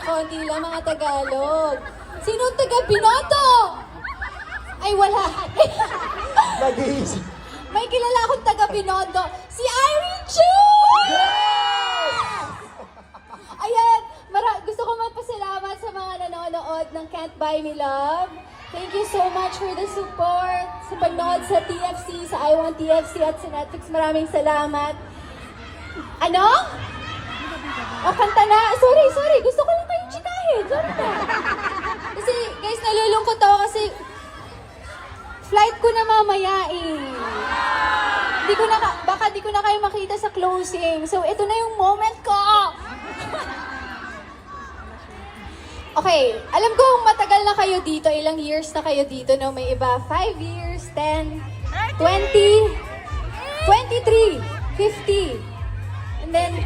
konti lang mga Tagalog. Sinong taga Binondo? Ay, wala. Nag-iisip. May kilala akong taga Binondo. Si Irene Chu! Ayan, gusto ko magpasalamat sa mga nanonood ng Can't Buy Me Love. Thank you so much for the support. Sa pagnood sa TFC, sa I Want TFC at sa Netflix, maraming salamat. Ano? O, kanta na. Sorry. Gusto ko lang kayong chikahin. Sorry na. Kasi, guys, nalulungkot ako kasi flight ko na mamaya eh. Baka di ko na kayo makita sa closing. So, ito na yung moment ko. Okay, alam ko matagal na kayo dito. Ilang years na kayo dito, no? May iba, 5 years, 10, 20, 23, 50. And then,